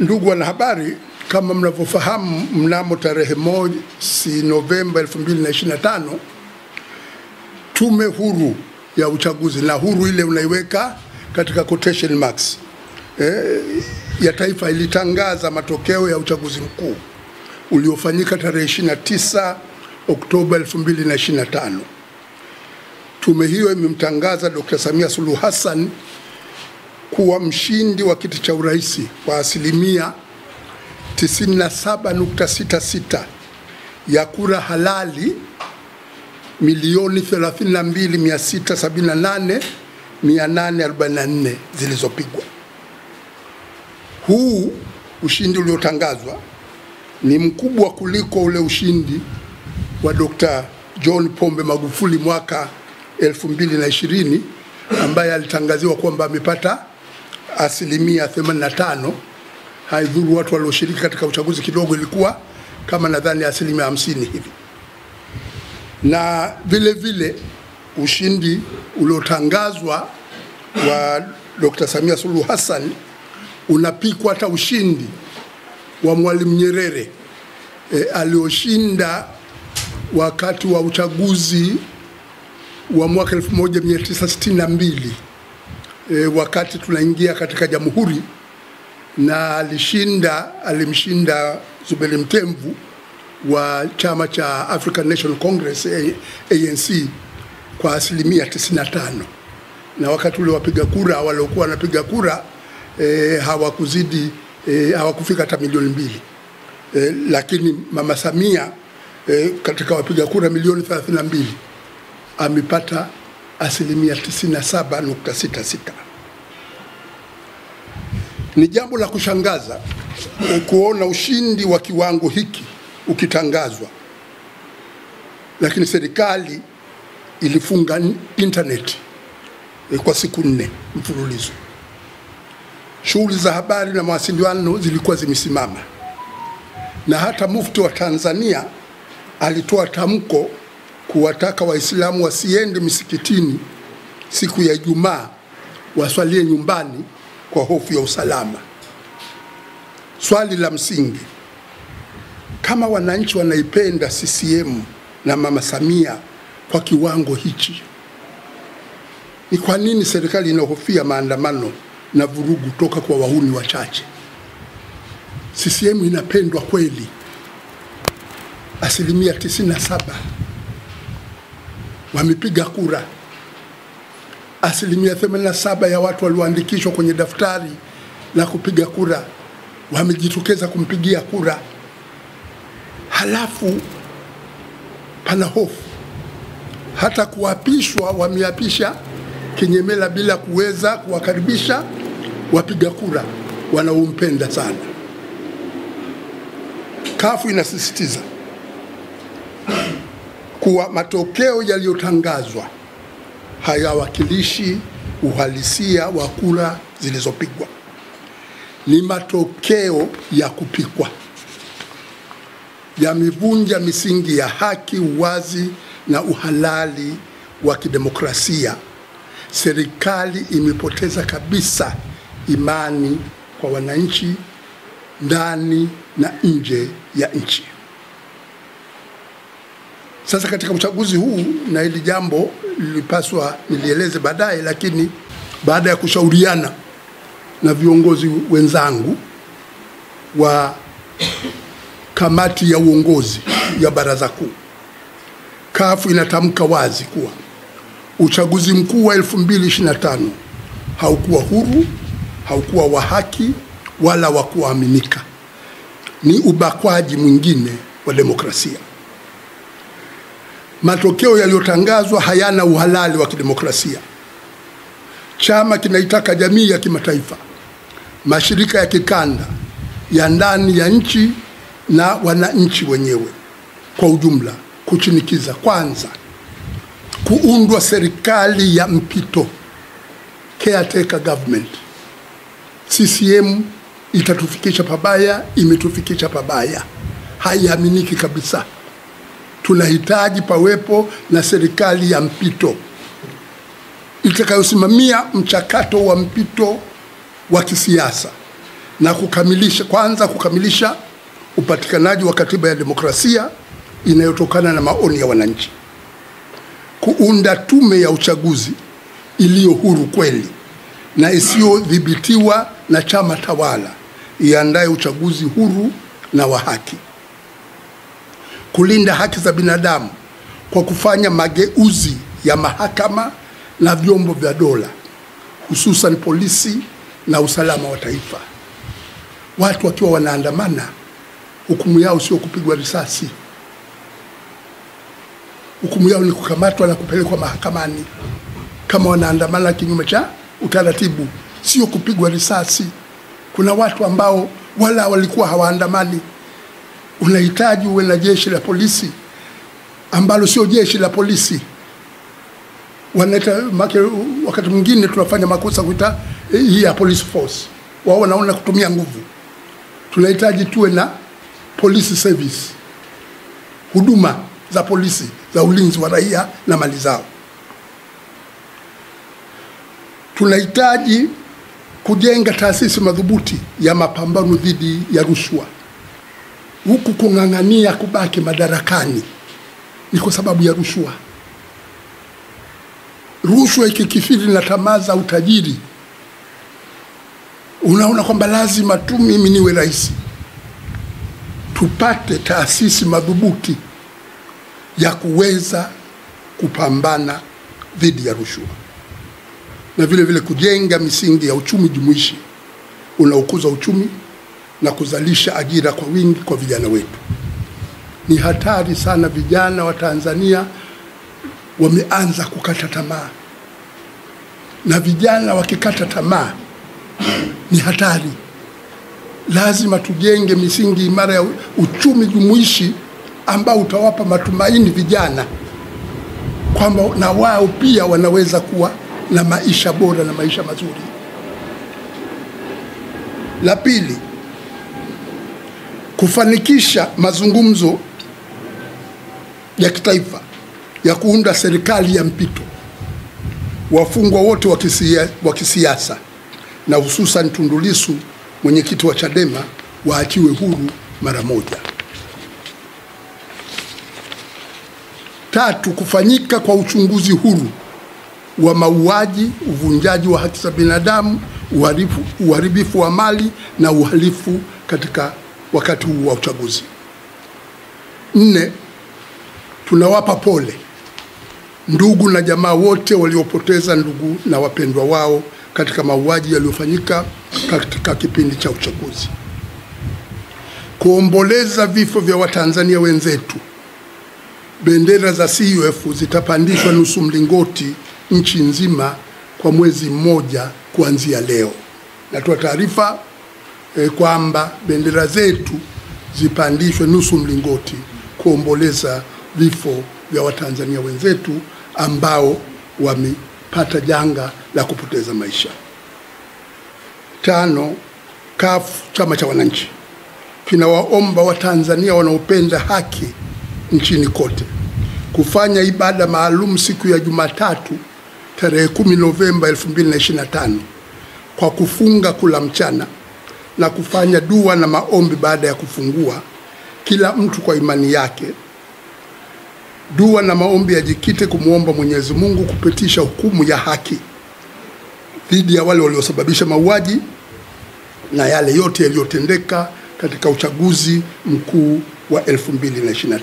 Ndugu wanahabari, kama mnavyofahamu, mnamo tarehe 1 Novemba 2025 Tume Huru ya Uchaguzi, na huru ile unaiweka katika quotation marks, ya taifa ilitangaza matokeo ya uchaguzi mkuu uliofanyika tarehe 29 Oktoba 2025. Tume hiyo imemtangaza Dr. Samia Suluhu Hassan kuwa mshindi wa kiti cha urais kwa asilimia 97.66 ya kura halali 132,678,844 zilizopigwa. Huu ushindi uliotangazwa ni mkubwa kuliko ule ushindi wa Dr. John Pombe Magufuli mwaka 2020 ambaye alitangaziwa kwamba amepata asilimia 85. Haidhuru watu walioshiriki katika uchaguzi kidogo, ilikuwa kama nadhani asilimia 50 hivi. Na vile vile ushindi uliotangazwa wa Dr. Samia Suluhu Hassan unapikwa hata ushindi wa Mwalimu Nyerere alioshinda wakati wa uchaguzi wa mwaka 1962 wakati tunaingia katika jamhuri, na alimshinda Zuberi Mtemvu wa chama cha African National Congress ANC kwa asilimia 95. Na wakati ule wapiga kura waliokuwa wanapiga kura hawakufika hata milioni 2. Lakini Mama Samia katika wapiga kura milioni 32 amepata asilimia 97.66. Ni jambo la kushangaza kuona ushindi wa kiwango hiki ukitangazwa, lakini serikali ilifunga internet kwa siku 4 mfululizo. Shughuli za habari na mawasiliano zilikuwa zimesimama, na hata mufti wa Tanzania alitoa tamko kuwataka Waislamu wasiende misikitini siku ya Ijumaa, waswalie nyumbani kwa hofu ya usalama. Swali la msingi, kama wananchi wanaipenda CCM na Mama Samia kwa kiwango hichi, ni kwa nini serikali inahofia maandamano na vurugu toka kwa wahuni wachache? CCM inapendwa kweli. Asilimia 97 wamepiga kura. Asilimia 87 ya watu walioandikishwa kwenye daftari la kupiga kura wamejitokeza kumpigia kura. Halafu pana hofu. Hata kuapishwa wameapisha kinyemela bila kuweza kuwakaribisha wapiga kura wanaompenda sana. Kafu inasisitiza kuwa matokeo yaliyotangazwa hayawakilishi uhalisia wa kura zilizopigwa. Ni matokeo ya kupikwa, yamevunja misingi ya haki, uwazi na uhalali wa kidemokrasia. Serikali imepoteza kabisa imani kwa wananchi ndani na nje ya nchi. Sasa katika uchaguzi huu, na hili jambo lilipaswa nilieleze baadaye, lakini baada ya kushauriana na viongozi wenzangu wa kamati ya uongozi ya Baraza Kuu, Kafu inatamka wazi kuwa uchaguzi mkuu wa 2025 haukuwa huru, haukuwa wa haki wala wa kuaminika. Ni ubakwaji mwingine wa demokrasia. Matokeo yaliyotangazwa hayana uhalali wa kidemokrasia. Chama kinaitaka jamii ya kimataifa, mashirika ya kikanda, ya ndani ya nchi na wananchi wenyewe kwa ujumla kuchinikiza kwanza kuundwa serikali ya mpito, caretaker government. CCM itatufikisha pabaya, imetufikisha pabaya, haiaminiki kabisa. Tunahitaji pawepo na serikali ya mpito itakayosimamia mchakato wa mpito wa kisiasa na kukamilisha upatikanaji wa katiba ya demokrasia inayotokana na maoni ya wananchi, kuunda tume ya uchaguzi iliyo huru kweli na isiyodhibitiwa na chama tawala, iandae uchaguzi huru na wa haki, kulinda haki za binadamu kwa kufanya mageuzi ya mahakama na vyombo vya dola, hususan polisi na usalama wa taifa. Watu wakiwa wanaandamana, hukumu yao sio kupigwa risasi. Hukumu yao ni kukamatwa na kupelekwa mahakamani kama wanaandamana kinyume cha utaratibu, sio kupigwa risasi. Kuna watu ambao wala walikuwa hawaandamani. Unahitaji uwe na jeshi la polisi ambalo sio jeshi la polisi. Wakati mwingine tunafanya makosa kuita hii ya police force. Wao wanaona kutumia nguvu. Tunahitaji tuwe na police service, huduma za polisi za ulinzi wa raia na mali zao. Tunahitaji kujenga taasisi madhubuti ya mapambano dhidi ya rushwa. Huku kung'ang'ania kubaki madarakani ni kwa sababu ya rushwa. Rushwa ikikithiri na tamaa za utajiri, unaona kwamba lazima tu mimi niwe rais. Tupate taasisi madhubuti ya kuweza kupambana dhidi ya rushwa, na vile vile kujenga misingi ya uchumi jumuishi unaokuza uchumi na kuzalisha ajira kwa wingi kwa vijana wetu. Ni hatari sana vijana wa Tanzania wameanza kukata tamaa, na vijana wakikata tamaa ni hatari. Lazima tujenge misingi imara ya uchumi jumuishi ambao utawapa matumaini vijana kwamba na wao pia wanaweza kuwa na maisha bora na maisha mazuri. La pili, kufanikisha mazungumzo ya kitaifa ya kuunda serikali ya mpito. Wafungwa wote wa kisiasa na hususan Tundu Lissu, mwenyekiti wa Chadema, waachiwe huru mara moja. Tatu, kufanyika kwa uchunguzi huru wa mauaji, uvunjaji wa haki za binadamu, uharibifu wa mali na uhalifu katika wakati huu wa uchaguzi. 4, tunawapa pole ndugu na jamaa wote waliopoteza ndugu na wapendwa wao katika mauaji yaliyofanyika katika kipindi cha uchaguzi. Kuomboleza vifo vya Watanzania wenzetu, bendera za CUF zitapandishwa nusu mlingoti nchi nzima kwa mwezi mmoja kuanzia leo. Natoa taarifa kwamba bendera zetu zipandishwe nusu mlingoti kuomboleza vifo vya Watanzania wenzetu ambao wamepata janga la kupoteza maisha. 5, CUF chama cha wananchi kinawaomba Watanzania wanaopenda haki nchini kote kufanya ibada maalum siku ya Jumatatu tarehe 10 Novemba 2025 kwa kufunga kula mchana na kufanya dua na maombi baada ya kufungua, kila mtu kwa imani yake. Dua na maombi yajikite kumuomba Mwenyezi Mungu kupitisha hukumu ya haki dhidi ya wale waliosababisha mauaji na yale yote yaliyotendeka katika uchaguzi mkuu wa 2025.